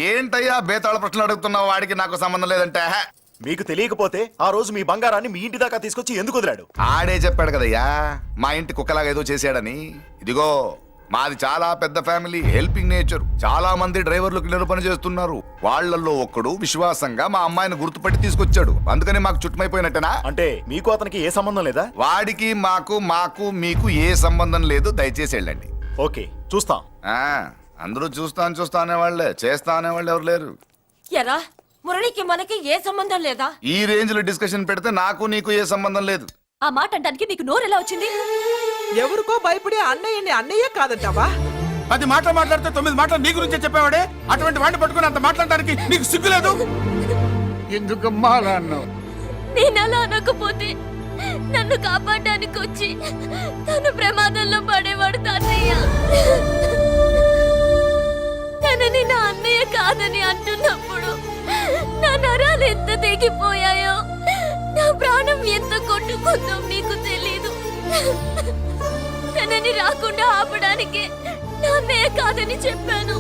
ఏంటయ్యా బేతాళ ప్రశ్నలు అడుగుతున్నావు? వాడికి నాకు సంబంధం లేదంటే మీకు తెలియకపోతే ఆ రోజు మీ బంగారాన్ని మీ ఇంటి దాకా తీసుకొచ్చి ఎందుకు వదిలాడు? ఆడే చెప్పాడు కదయ్యా మా ఇంటి కుక్కలాగా ఏదో చేశాడని. ఇదిగో మాది చాలా పెద్ద ఫ్యామిలీ, హెల్పింగ్ నేచర్. చాలా మంది డ్రైవర్లు క్లీనర్ పని చేస్తున్నారు. వాళ్ళల్లో ఒక్కడు విశ్వాసంగా మా అమ్మాయిని గుర్తుపట్టి తీసుకొచ్చాడు. అందుకని మాకు చుట్టుమైపోయినట్టేనా? అంటే మీకు అతనికి ఏ సంబంధం లేదా? వాడికి మాకు మీకు ఏ సంబంధం లేదు. దయచేసి వెళ్ళండి. ఓకే, చూస్తాం. అందరూ చూస్తా అనేవాళ్లే, చేస్తా అనేవాళ్ళు ఎవరు లేరు. ఎరా మురళికి మనకి ఏ సంబంధం లేదా? ఈ రేంజ్ లో డిస్కషన్ పెడితే నాకు నీకు ఏ సంబంధం లేదు. ఆ మాట అంటానికి మీకు నోరు ఎలా వచ్చింది? ఎవరికో భయపడే అన్నయ్యని అన్నయ్య కాదంటావా? 10 మాటలు మాట్లాడితే 9 మాటలు నీ గురించే చెప్పేవాడే. అటువంటి వాడిని పట్టుకుని అంత మాట్లాడడానికి నీకు సిగ్గులేదు? ఎందుకమ్మా అలా అన్నావు? నేను అలా అనకపోతే నన్ను కాపాడడానికి వచ్చి తను ప్రమాదంలో పడేవాడు తాతయ్య. తనని నా అన్నయ్య కాదని అంటున్నప్పుడు నా నరాలు ఎంత తెగిపోయాయో, నా ప్రాణం ఎంత కొట్టుకుందో మీకు తెలీదు. తనని రాకుండా ఆపడానికి నా అన్నయ్య కాదని చెప్పాను.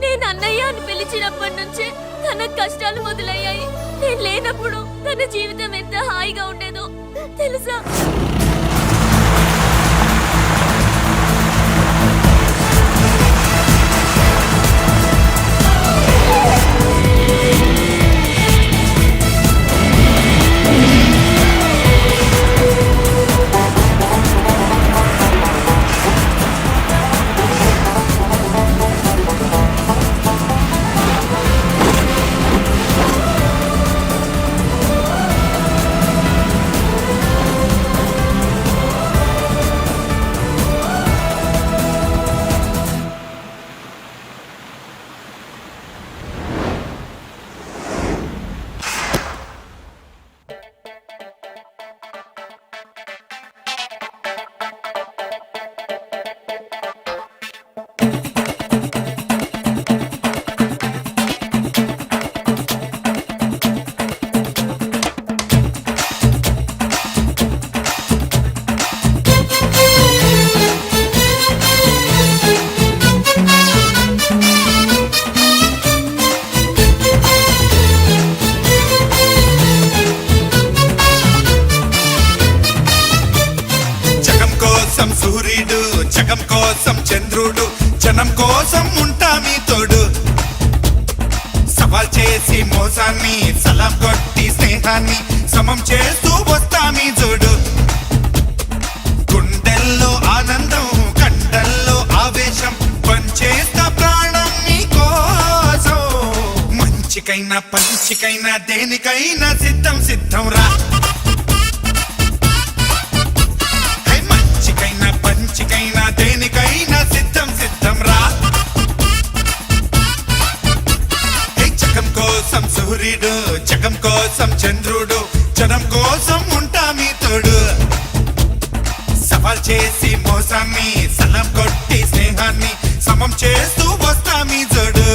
నేను అన్నయ్య అని పిలిచినప్పటి నుంచే తన కష్టాలు మొదలయ్యాయి. నేను లేనప్పుడు తన జీవితం ఎంత హాయిగా ఉండేదో తెలుసా? సూర్యుడు జగం కోసం చంద్రుడు, జనం కోసం ఉంటా మీ తోడు. సవాల్ చేసి మోసాన్ని, సలాం కొట్టి స్నేహాన్ని సమం చేస్తూ వస్తా మీ జోడు. గుండెల్లో ఆనందం, కండల్లో ఆవేశం, పంచేస్తా ప్రాణం మీ కోసం. మంచికైనా పంచికైనా దేనికైనా సిద్ధం సిద్ధం రా. పంచికైనా దేనికైనా సిద్ధం సిద్ధం రా. జగం కోసం సూర్యుడు, జగం కోసం చంద్రుడు, జనం కోసం ఉంటా మీ తోడు. సవాల్ చేసి మోసాన్ని, సలం కొట్టి స్నేహాన్ని సమం చేస్తూ వస్తా మీ జోడు.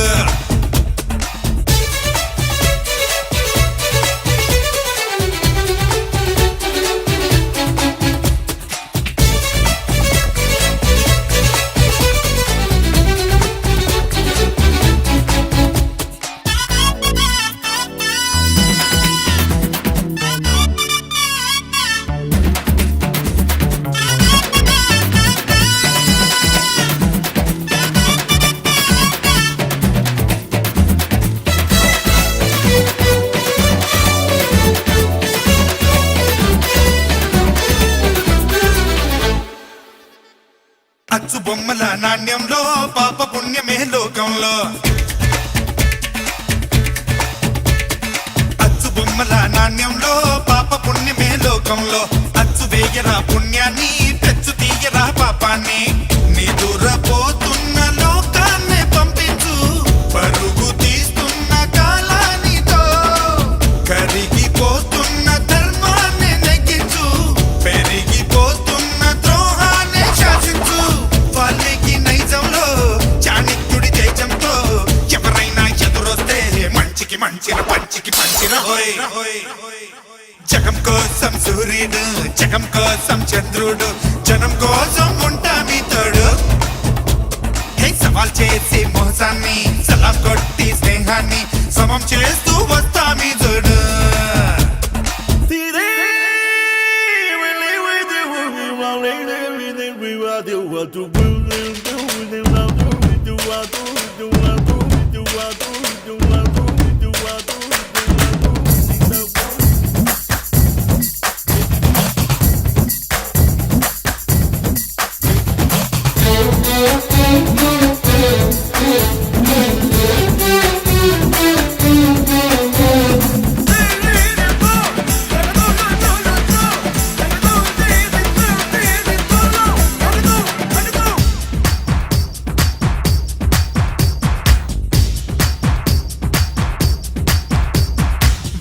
అచ్చు బొమ్మల నాణ్యంలో పాప పుణ్యమే లోకంలో. అచ్చు బొమ్మల నాణ్యంలో పాప పుణ్యమే లోకంలో. అచ్చు వేయరా పుణ్యాన్ని, తెచ్చు తీయరా పాపాన్ని. నీ దూరపోతున్న లోకాన్ని పంపించు, పరుగు తీస్తున్న కాలానితో. కరిగిపోతున్న ధర్మాన్ని నెగ్గించు, పెరిగిపోతున్న ద్రోహాన్ని శాసించు. వాళ్ళకి నైజంలో చాణిక్యుడి తేజంతో ఎవరైనా ఎదురొస్తే మంచికి మంచిన, పంచికి పంచిన. జగం కోసం సూర్యుడు, జగం కోసం చంద్రుడు, జనం కోసం ఉంటా మీ తోడు. సవాల్ చేసి మోసాన్ని సలాం కొట్టి స్నేహాన్ని సమం చేస్తూ వస్తామి చూడు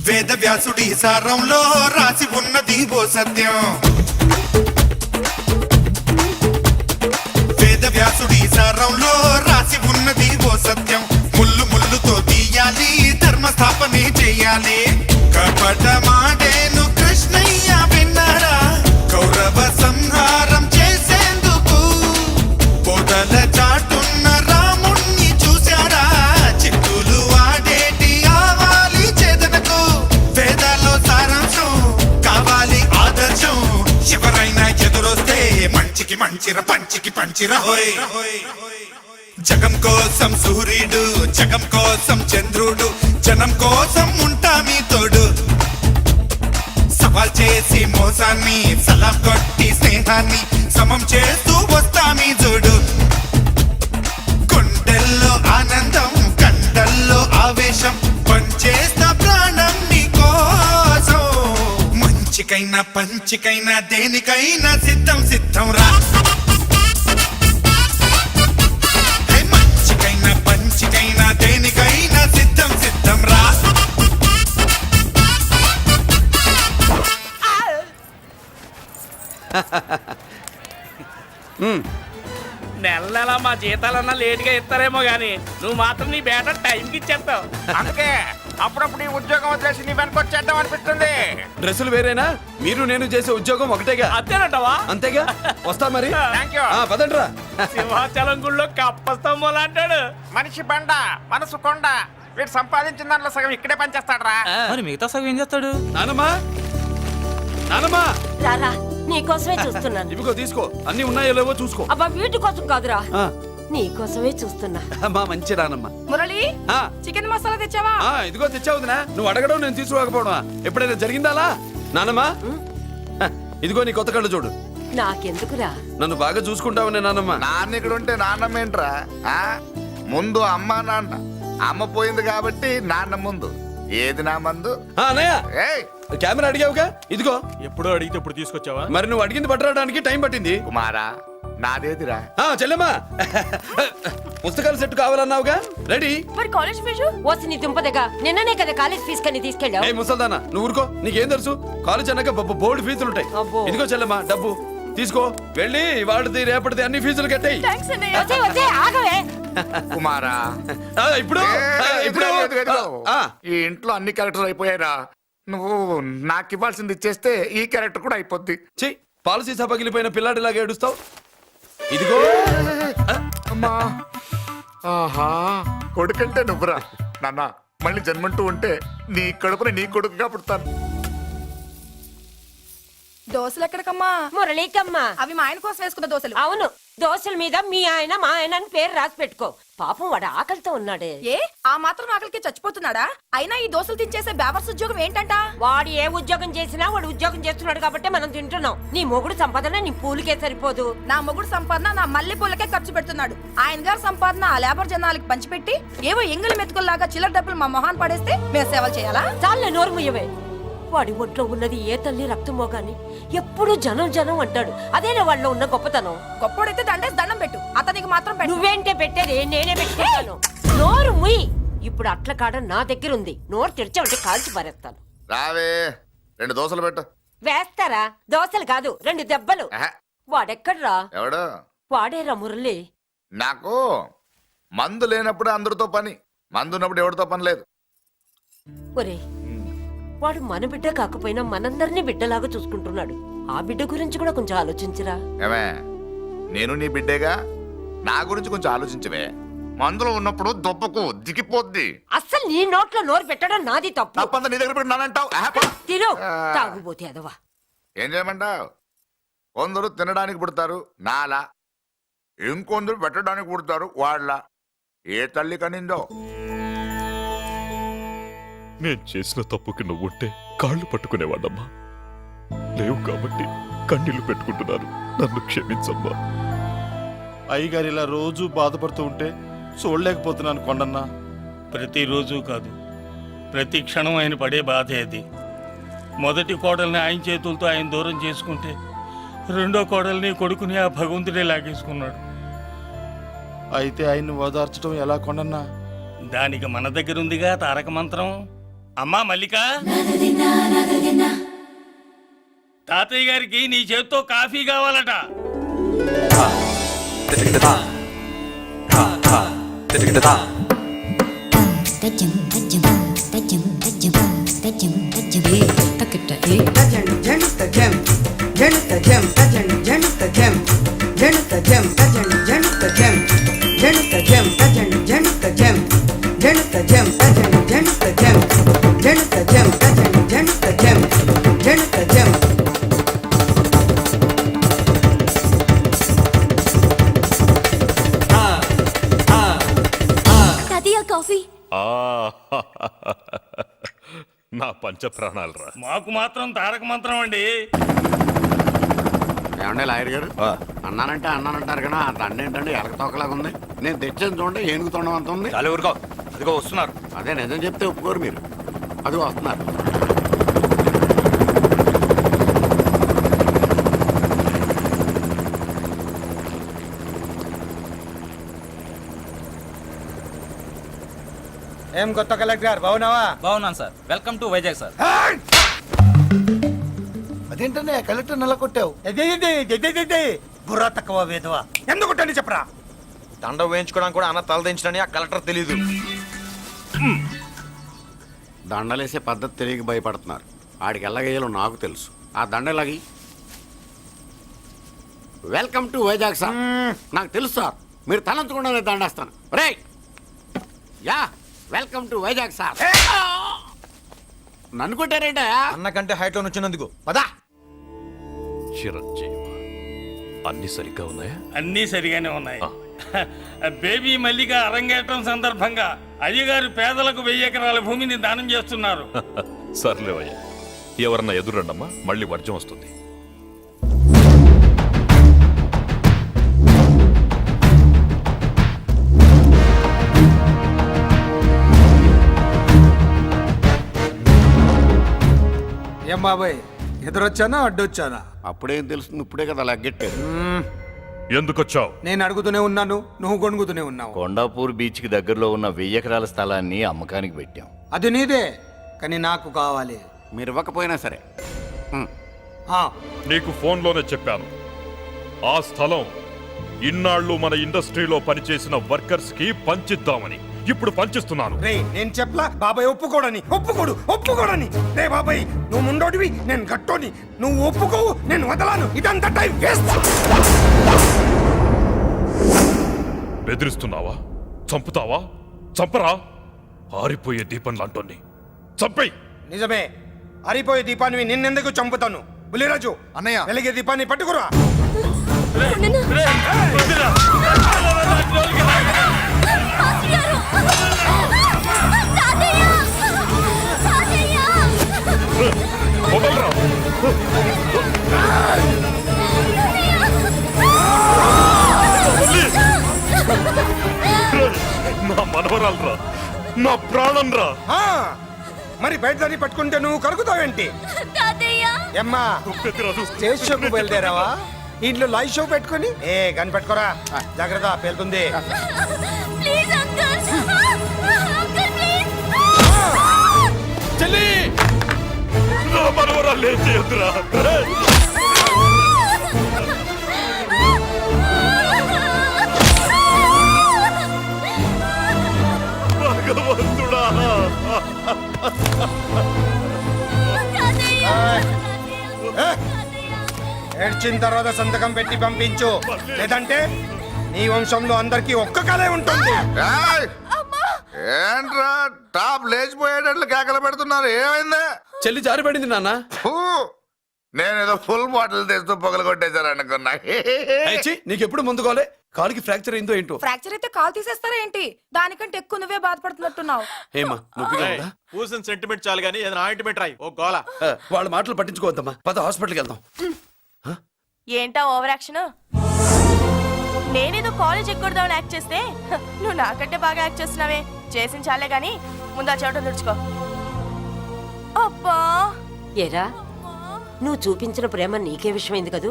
వేద వ్యాసుడి సారంలో రాసి ఉన్నది ఓ సత్యం వేద వ్యాసుడి సారంలో రాసి ఉన్నది ఓ సత్యం ముళ్ళు ముళ్ళుతో తీయాలి ధర్మ స్థాపనే చెయ్యాలి కపట మాటేను కృష్ణయ్య విన్నారా కౌరవ సంహారం చేసేందుకు పొదల చాటున్న రాముణ్ణి చూశారా చిక్కులు ఆడేటి ఆవాలి చేదనకు వేదాల్లో సారాంశం కావాలి ఆదర్శం ఎవరైనా ఎదురొస్తే మంచికి మంచిర పంచికి పంచిర హోయ్ జగం కోసం సూర్యుడు జగం కోసం చంద్రుడు జనం కోసం ఉంటా మీ తోడు సవాల్ చేసి మోసాన్ని సలాం కొట్టి స్నేహాన్ని సమం చేస్తూ వస్తామి చూడు గుండెల్లో ఆనందం కండల్లో ఆవేశం పంచేస్తా ప్రాణం నీకోసం మంచికైనా పంచికైనా దేనికైనా సిద్ధం సిద్ధం రా హే, మంచికైనా పంచికైనా దేనికైనా సిద్ధం సిద్ధం రా నెల నెల మా జీతాలన్నా లేట్గా ఇస్తారేమో గానీ నువ్వు మాత్రం నీ బేట టైంకి ఇచ్చేస్తావు. అందుకే అప్పుడప్పుడు ఈ ఉద్యోగం వదిలేసి నీ వెనక వచ్చేద్దాం అనిపిస్తుంది. డ్రెస్సులు వేరేనా మీరు నేను చేసే ఉద్యోగం ఒకటేగా అంతేనంటావా? అంతేగా వస్తా మరి థ్యాంక్ యూ. పదండ్రా సింహాచలం గుళ్ళో కప్పస్తంభం అంటాడు. మనిషి బండ మనసు కొండ వీడు సంపాదించిన దాంట్లో సగం ఇక్కడే పనిచేస్తాడు రా. మరి మిగతా సగం ఏం చేస్తాడు? నానమ్మా నానమ్మా రారా నీకోసమే చూస్తున్నాను. ఇవిగో తీసుకో అన్ని ఉన్నాయో లేవో చూసుకో అబ్బా వీటి కోసం కాదురా ఆ, నీకోసమే చూస్తున్నా. అమ్మా మంచి నానమ్మ మురళి ఆ, చికెన్ మసాలా తెచ్చావా? ఆ, ఇదిగో తెచ్చావుదినా నువ్వు అడగడం నేను తీసుకోకపోవడమా ఎప్పుడైనా జరిగిందాలా నానమ్మా హ, ఇదిగో నీ కొత్త కళ్ళు చూడు నాకెందుకురా? నన్ను బాగా చూసుకుంటావనే నానమ్మ నాన్న ఇక్కడ ఉంటే నాన్నమ్మ ఏంట్రా ఆ? ముందు అమ్మ నాన్న అమ్మ పోయింది కాబట్టి నాన్న ముందు ఏది నా మందు అన్నయ్య ఏయ్ కెమెరా అడిగావుగా ఇదిగో ఎప్పుడో అడిగితే ఇప్పుడు తీసుకొచ్చావా? మరి నువ్వు అడిగింది పట్టడానికి టైం పట్టింది కుమారా నాదేదిరా చెల్లెమ్మా పుస్తకాల సెట్ కావాలన్నావుగా రెడీ మరి కాలేజ్ ఫీజు? ఓసి నీ దుంపదగా నిన్ననే కదా కాలేజ్ ఫీజు కని తీసుకెళ్ళావు. ఏ ముసల్దానా నువ్వు ఊరుకో నీకేం తెలుసు కాలేజ్ అన్నాక బోర్డు ఫీజులు ఉంటాయి అబ్బో. ఇదిగో చెల్లెమ్మా డబ్బు తీసుకో వెళ్ళి వాడిది రేపటిది అన్ని ఫీజులు కట్టాయి థ్యాంక్స్ అన్నయ్య. వచ్చే వచ్చే ఆగవే. కుమారా ఇప్పుడు ఇప్పుడు ఆ, ఈ ఇంట్లో అన్ని క్యారెక్టర్ అయిపోయారా నువ్వు నాకు ఇవ్వాల్సింది ఇచ్చేస్తే ఈ క్యారెక్టర్ కూడా అయిపోద్ది. చెయ్యి పాలసీ సభ పగిలిపోయిన పిల్లాడిలాగా ఏడుస్తావు ఇదిగో అమ్మా ఆహా కొడుకంటే నువ్వురా నాన్న మళ్ళీ జన్మంటూ ఉంటే నీ కడుపుని నీ కొడుకుగా పుడతాను. దోశలు ఎక్కడికమ్మా? మురళీకమ్మ. అవి మా ఆయన కోసం వేసుకున్న దోశలు. అవును దోశల మీద మీ ఆయన మా ఆయన అని పేరు రాసి పెట్టుకో. పాపం వాడు ఆకలితో ఉన్నాడే. ఏ ఆ మాత్రం ఆకలికి చచ్చిపోతున్నాడా? అయినా ఈ దోశలు తినేసే బేవర్స్ ఉద్యోగం ఏంటంట? వాడు ఏ ఉద్యోగం చేసినా వాడు ఉద్యోగం చేస్తున్నాడు కాబట్టి మనం తింటున్నాం. నీ మొగుడు సంపాదన నీ పూలికే సరిపోదు. నా మొగుడు సంపాదన నా మల్లె పూలకే ఖర్చు పెడుతున్నాడు. ఆయన గారి సంపాదన ఆ లేబర్ జనాలకి పంచిపెట్టి ఏవో ఎంగిలి మెతుకుల్లాగా చిల్లర డబ్బులు మా మొహాన్ పడేస్తే మేము సేవలు చేయాలా? చాలే నోరు ముయ్యవే. వాడి ఒంట్లో ఉన్నది ఏ తల్లి రక్తమో గాని ఎప్పుడు జనం జనం అంటాడు. అదేనా వాళ్ళలో ఉన్న గొప్పతనం. గొప్పోడైతే దండేసి దండం పెట్టు, అతనికి మాత్రం పెట్టు. నువ్వేంటే పెట్టేది నేనే పెట్టుకుంటాను. నోరు ముయ్. ఇప్పుడు అట్ల కాడ నా దగ్గర ఉంది. నోరు తెరిచావంటే కాల్చి పారేస్తాను. రావే 2 దోశలు పెట్టు. వేస్తారా? దోశలు కాదు 2 దెబ్బలు. ఆహా, వాడెక్కడ్రా? ఎవడు వాడేరా మురళి. నాకు మందు లేనప్పుడు అందరితో పని, మందు ఉన్నప్పుడు ఎవరితో పని లేదు. ఒరే వాడు మన బిడ్డ కాకపోయినా మనందరినీ బిడ్డలాగా చూసుకుంటున్నాడు. ఆ బిడ్డ గురించి కూడా కొంచెం ఆలోచించరా. ఏమే నేను నీ బిడ్డేగా, నా గురించి కొంచెం ఆలోచించవే. మందులో ఉన్నప్పుడు దొప్పకు దిగిపోద్ది. అస్సలు నీ నోట్లో నోరు పెట్టడం నాది తప్పు. తప్పంతా నీ దగ్గర పెట్టినానంటావు. తిను తాగుబోతే అదవా. ఏం చేయమంటావు? కొందరు తినడానికి పుడతారు నాలా, ఇంకొందరు పెట్టడానికి పుడతారు వాళ్ళ. ఏ తల్లి కనిందో. నేను చేసిన తప్పుకి నువ్వుంటే కాళ్ళు పట్టుకునేవాడమ్మా. లేవు కాబట్టి కన్నీళ్లు పెట్టుకుంటున్నాను. నన్ను క్షమించమ్మా. అయ్యగారు ఇలా రోజు బాధపడుతూ ఉంటే చూడలేకపోతున్నాను కొండన్నా. ప్రతిరోజు కాదు, ప్రతి క్షణం ఆయన పడే బాధే అది. మొదటి కోడల్ని ఆయన చేతులతో ఆయన దూరం చేసుకుంటే రెండో కోడల్ని కొడుకుని ఆ భగవంతుడే లాగేసుకున్నాడు. అయితే ఆయన్ని ఓదార్చడం ఎలా కొండన్నా? దానికి మన దగ్గర ఉందిగా తారక మంత్రం. అమ్మా మల్లిక, తాతయ్య గారికి నీ చేత్తో కాఫీ కావాలట. తాతయ్య కాఫీ. నా పంచ ప్రాణాలరా. మాకు మాత్రం తారక మంత్రం అండి. ఏమండే లాయర్ గారు, అన్నానంటే అన్నానంటారు కదా, ఆ దండ ఏంటంటే ఎలక తోకలాగా ఉంది. నేను తెచ్చేది చూడండి, ఏనుగు తొండం అంత ఉంది. చాలా ఊరుకో, అదిగో వస్తున్నారు. అదే నిజం చెప్తే ఒప్పుకోరు మీరు. అది వస్తున్నారు. ఏం కొత్త కలెక్టర్ బాగున్నావా? బాగున్నాను sir. Welcome to Vizag sir. అదేంటనే కలెక్టర్ నల్ల కొట్టావు? బుర్రా తక్కువ వేదవా. ఎందుకు కొట్టండి చెప్పరా? దండ వేయించుకోవడానికి కూడా అన్న తలదించడని ఆ కలెక్టర్ తెలీదు. దండలేసే పద్ధతి తెలియక భయపడుతున్నారు. ఆడికి ఎలాగేయాలో నాకు తెలుసు. ఆ దండ ఎలాగి. Welcome to Vizag sir. నాకు తెలుసు సార్, మీరు తలంచకుండానే దండేస్తాను. రే యా, వెల్కమ్ టు వైజాగ్ సార్. నన్ను కొట్టారేంటా? అన్నకంటే హైట్ లో వచ్చినందుకు పదా. చిరంజీవి, అన్ని సరిగ్గా ఉన్నాయా? అన్నీ సరిగానే ఉన్నాయి. బేబీ మల్లిక అరంగేట్రం సందర్భంగా అయ్యగారు పేదలకు 1000 ఎకరాల భూమిని దానం చేస్తున్నారు. సర్లేవయ్యా, ఎవరన్నా ఎదురండమ్మా, మళ్ళీ వర్జం వస్తుంది. ఏం బాబాయ్, ఎదురొచ్చానా అడ్డొచ్చానా? అప్పుడేం తెలుస్తుంది, ఇప్పుడే కదా లగ్గెట్టారు. ఎందుకొచ్చావు? నేను అడుగుతూనే ఉన్నాను, నువ్వు గొణుగుతూనే ఉన్నావు. కొండాపూర్ బీచ్ కి దగ్గరలో ఉన్న 1000 ఎకరాల స్థలాన్ని అమ్మకానికి పెట్టాం. అది నీదే, కానీ నాకు కావాలి. మీరు ఇవ్వకపోయినా సరే. ఆ, నీకు ఫోన్లోనే చెప్పాను. ఆ స్థలం ఇన్నాళ్ళు మన ఇండస్ట్రీలో పనిచేసిన వర్కర్స్ కి పంచిద్దామని. ఇప్పుడు పంచిస్తున్నాను. రే నేను చెప్పలా బాబాయ్ ఒప్పుకోడని. ఒప్పుకోడని. రే బాబాయ్, నువ్వు ముండోడివి, నేను గట్టోని. నువ్వు ఒప్పుకోవు, నేను వదలాను. ఇదంతా టైం వేస్ట్. బెదిరిస్తున్నావా? చంపుతావా? చంపరా? ఆరిపోయే దీపం లాంటోని చంపేయ్. నిజమే, ఆరిపోయే దీపాన్ని నిన్నెందుకు చంపుతాను? బుల్లిరాజు అన్నయ్య, వెలిగే దీపాన్ని పట్టుకురా. వదలరా. నా మనవరాలరా, నా ప్రాణం రా. మరి బయట దాన్ని పట్టుకుంటే నువ్వు కరుగుతావేంటి? ఏమ్మా, స్టేజ్ షోకు బయలుదేరావా? ఇంట్లో లైవ్ షో పెట్టుకుని గన్ పెట్టుకోరా. జాగ్రత్త, పేలుతుంది. చెల్లి, నా మనవరాలు ఏం చేయొద్దురా. భగవంతుడా. ఏడ్చిన తర్వాత సంతకం పెట్టి పంపించు, లేదంటే నీ వంశంలో అందరికీ ఒక్క కళే ఉంటుంది. ఏయ్! ఏంట్రా టాప్ లేచిపోయేటట్లు కేకలు పెడుతున్నారు, ఏమైంది? చెల్లి జారిపడింది నాన్న. ఫూ! నేనేదో ఫుల్ బాటిల్ తెస్తూ పొగలు కొట్టేశారు అనుకున్నా. నీకెప్పుడు ముందుకోలే కాలుకి ఫ్రాక్చర్ అయిందో ఏంటో. ఫ్రాక్చర్ అయితే కాల్ తీసేస్తారా ఏంటి? దానికంటే ఎక్కువ నువ్వే బాధపడుతున్నట్టున్నావు. ఏమా నొప్పిగా ఉందా? కూసిన సెంటిమెంట్ చాలు గానీ ఏదైనా ఆయింట్మెంట్ రాయి. ఓ గోల. వాళ్ళ మాటలు పట్టించుకోవద్దమ్మా, పద హాస్పిటల్కి వెళ్దాం. ఏంటా ఓవర్ యాక్షన్? నేనేదో కాలేజ్ ఎక్కడదామని యాక్ట్ చేస్తే నువ్వు నాకంటే బాగా యాక్ట్ చేస్తున్నావే. చేసిన చాలే గాని ముందు ఆ చోట తుడుచుకో. అబ్బా ఏరా నువ్వు చూపించిన ప్రేమ నీకే విషయమైంది కదూ.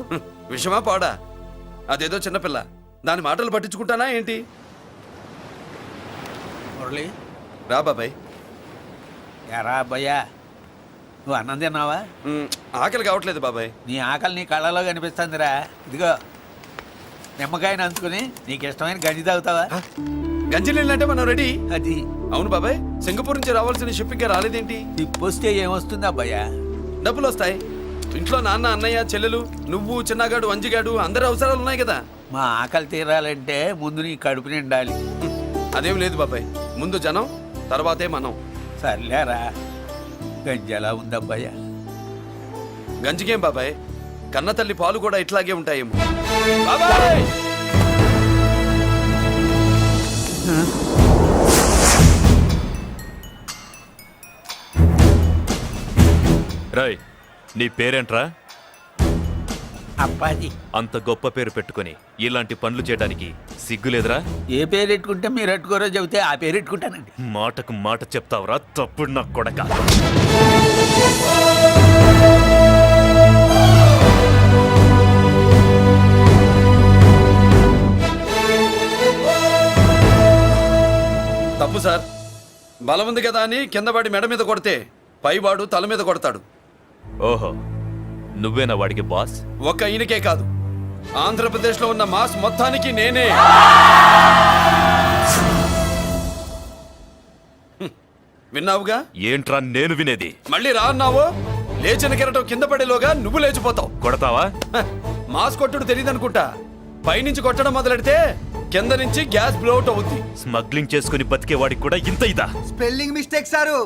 విషమా పాడా? అదేదో చిన్నపిల్ల, దాని మాటలు పట్టించుకుంటానా ఏంటి? మురళి, రా బాబాయ్. ఎరా అబ్బయ్యా, నువ్వు అన్నం తిన్నావా? ఆకలి కావట్లేదు బాబాయ్. నీ ఆకలి నీ కళ్ళలో కనిపిస్తుందిరా. ఇదిగో నిమ్మకాయని అంచుకుని నీకు ఇష్టమైన గంజి తాగుతావా? గంజి నీళ్ళంటే మనం రెడీ. అది అవును బాబాయ్, సింగపూర్ నుంచి రావాల్సిన షిప్ ఇంకా రాలేదేంటి? తిప్పొస్తే ఏమొస్తుంది అబ్బయ్యా? డబ్బులు వస్తాయి. ఇంట్లో నాన్న, అన్నయ్య, చెల్లెలు, నువ్వు, చిన్నగాడు, అంజిగాడు అందరి అవసరాలు ఉన్నాయి కదా. మా ఆకలి తీరాలంటే ముందు నీ కడుపు నిండాలి. అదేం లేదు బాబాయ్, ముందు జనం తర్వాతే మనం. సర్లేరా, గంజి ఎలా ఉందబ్బయ్యా? గంజికేం బాబాయ్, కన్న తల్లి పాలు కూడా ఇట్లాగే ఉంటాయేమో. బాబాయ్ రాయ్, నీ పేరేంట్రా? అప్పాజీ. అంత గొప్ప పేరు పెట్టుకొని ఇలాంటి పనులు చేయడానికి సిగ్గులేదురా? ఏ పేరు ఎట్టుకుంటే మీరు ఎట్టుకోరో చెబితే ఆ పేరు ఎట్టుకుంటానండి. మాటకు మాట చెప్తావురా తప్పుడు నా కొడక. తప్పు సార్. బలం ఉంది కదా అని కింద పడి మెడ మీద కొడితే పైవాడు తల మీద కొడతాడు. ఓహో, నువ్వేనా వాడికి బాస్? ఒక్క ఈయనకే కాదు, ఆంధ్రప్రదేశ్ లో ఉన్న మాస్ మొత్తానికి నేనే. విన్నావుగా? ఏంట్రా నేను వినేది? మళ్ళీ రా అన్నావు, లేచిన కెరటం కింద పడేలోగా నువ్వు లేచిపోతావు. కొడతావా? మాస్ కొట్టుడు తెలియదు అనుకుంటా. పైనుంచి కొట్టడం మొదలెడితే కింద నుంచి గ్యాస్ బ్లౌట్ అవుద్ది. స్మగ్లింగ్ చేసుకుని బతికే వాడికి కూడా ఇంత ఇదా? Spelling mistake sir.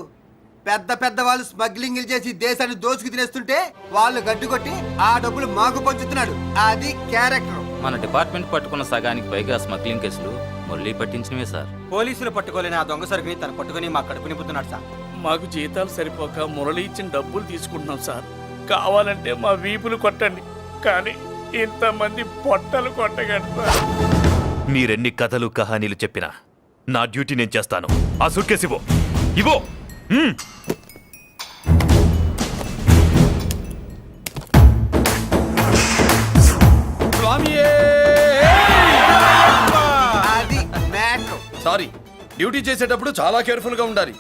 పెద్ద పెద్ద వాళ్ళు స్మగ్లింగ్ చేసి దేశాన్ని దోచుకు తినేస్తుంటే వాళ్ళు గడ్డుకొట్టి ఆ డబ్బులు మాకు పంచుతున్నాడు. అది క్యారెక్టర్. మన డిపార్ట్మెంట్ పట్టుకున్న సగానికి పైగా స్మగ్లింగ్ కేసులు మురళి పట్టించినవే సార్. పోలీసులు పట్టుకోలేని ఆ దొంగ సరుకుని తను పట్టుకుని మా కడుపు నింపుతున్నాడు సార్. మాకు జీతాలు సరిపోక మురళి ఇచ్చిన డబ్బులు తీసుకుంటున్నాం సార్. కావాలంటే మా వీపులు కొట్టండి, కానీ ఇంతమంది పొట్టలు కొట్టగండి సార్. మీరెన్ని కథలు కహానీలు చెప్పినా నా డ్యూటీ నేను చేస్తాను. ఆ సూట్ కేసు ఇవ్వు, ఇవ్వు. అది మ్యాటర్. సారీ, డ్యూటీ చేసేటప్పుడు చాలా కేర్ఫుల్ గా ఉండాలి.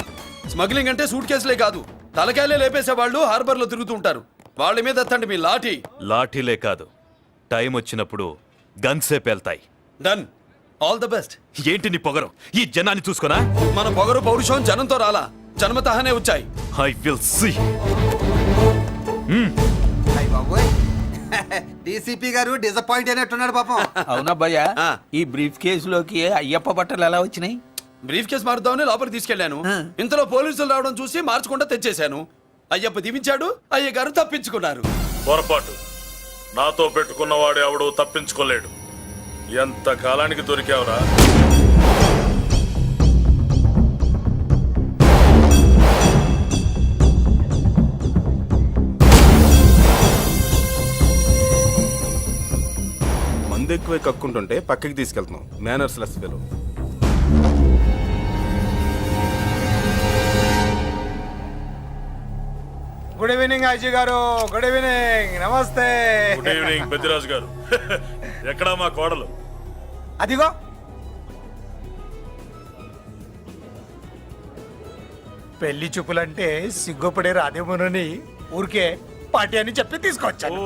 స్మగ్లింగ్ అంటే సూట్ కేసులే కాదు, తలకాయలే లేపేసే వాళ్ళు హార్బర్ లో తిరుగుతూ ఉంటారు. వాళ్ళ మీద ఎత్తండి మీ లాఠీ. లాఠీలే కాదు, టైం వచ్చినప్పుడు గన్సే పేల్తాయి. డన్. All the best. ఏంటి నీ పొగరు? ఈ జనాన్ని చూసుకోనా? మన పొగరు పౌరుషం జనంతో రాలా, జన్మతహనే వచ్చాయి. I will see. డీసీపీ గారు డిసప్పాయింట్ అయినట్టున్నాడు పాపం. అవునబ్బయ్యా, ఈ బ్రీఫ్ కేసులోకి అయ్యప్ప బట్టలు ఎలా వచ్చినాయి? బ్రీఫ్ కేసు మారుద్దామని లోపలికి తీసుకెళ్లాను. ఇంతలో పోలీసులు రావడం చూసి మార్చకుండా తెచ్చేశాను. అయ్యప్ప దీవించాడు, అయ్య గారు తప్పించుకున్నారు. పొరపాటు. నాతో పెట్టుకున్నవాడు ఎవడు తప్పించుకోలేడు. ఎంత కాలానికి దొరికావురా? మందు ఎక్కువ కక్కుంటుంటే పక్కకి తీసుకెళ్తున్నాం. Manners less fellow. Good evening Ajay garu. Good evening. నమస్తే. Good evening Peddiraju garu. ఎక్కడా మా కోడలు? అదిగో పెళ్లి చూపులంటే సిగ్గుపడే రాధేమోనని ఊరికే పార్టీ అని చెప్పి తీసుకొచ్చాను.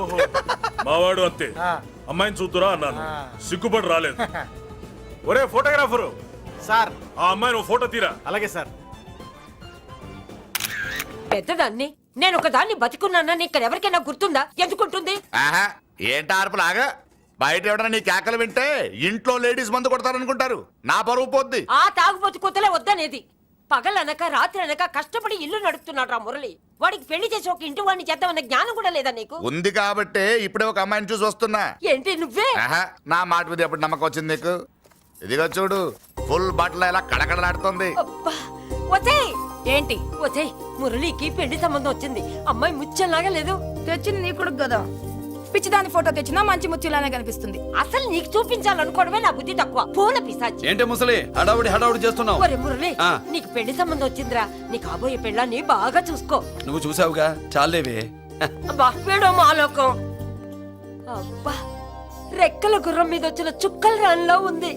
మావాడు అంతే. అమ్మాయిని చూద్దురా అన్నాను, సిగ్గుపడి రాలేదు. ఒరే ఫోటోగ్రాఫరు సార్, ఆ అమ్మాయిని ఓ ఫోటో తీరా. అలాగే సార్. పెద్దదాన్ని నేను ఒక దాన్ని బతికున్నానని ఇక్కడ ఎవరికైనా గుర్తుందా? ఎందుకుంటుంది? ఏంట ఆర్పులాగా బయట ఎవడన్నా నీ కేకలు వింటే ఇంట్లో లేడీస్ మందు కొడతారనుకుంటారు. నా పరువు పోద్ది. ఆ తాగుబోతు కొత్తలే వద్దనేది. పగలనక రాత్రి అనక కష్టపడి ఇల్లు నడుపుతున్నాడు రా మురళి. వాడికి పెళ్లి చేసి ఒక ఇంటి వాడిని చేద్దామన్న జ్ఞానం కూడా లేదా నీకు? ఉంది కాబట్టే ఇప్పుడే ఒక అమ్మాయిని చూసి వస్తున్నా. ఏంటి నువ్వే? ఆహా, నా మాట మీద ఎప్పుడు నమ్మకం వచ్చింది నీకు? ఇదిగో చూడు, ఫుల్ బట్టలు ఇలా కడకడలాడుతుంది. అబ్బా, వచ్చేయ్. ఏంటి వచ్చేయ్? మురళికి పెళ్లి సంబంధం వచ్చింది. అమ్మాయి ముచ్చల్లాగా లేదు. తెచ్చింది నీ కొడుకు కదా, పిచ్చిదాని ఫోటో తెచ్చినా మంచి ముత్యులానే కనిపిస్తుంది. అసలు నీకు చూపించాలనుకోవడమే నా బుద్ధి తక్కువ. పూల పిశాచి. ఏంటి ముసలి హడావుడి చేస్తున్నావు? ఒరే మురళి, నీకు పెళ్లి సంబంధం వచ్చిందిరా. నీ కాబోయే పెళ్ళాన్ని బాగా చూసుకో. నువ్వు చూసావుగా, చాలేవే. అబ్బా, వీడో మాలోకం. అబ్బా, రెక్కల గుర్రం మీద వచ్చిన చుక్కల రాన్లో ఉంది.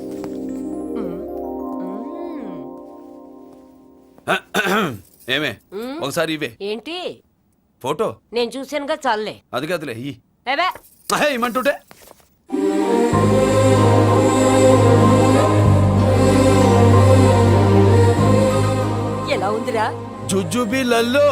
ఏమే ఒకసారి ఇవే. ఏంటి ఫోటో? నేను చూసానుగా, చాలే. అది కాదులే ఇయ్యి. ఏవే ఇమ్మంటుంటే ఎలా ఉందిరా? జుజుబి లల్లో.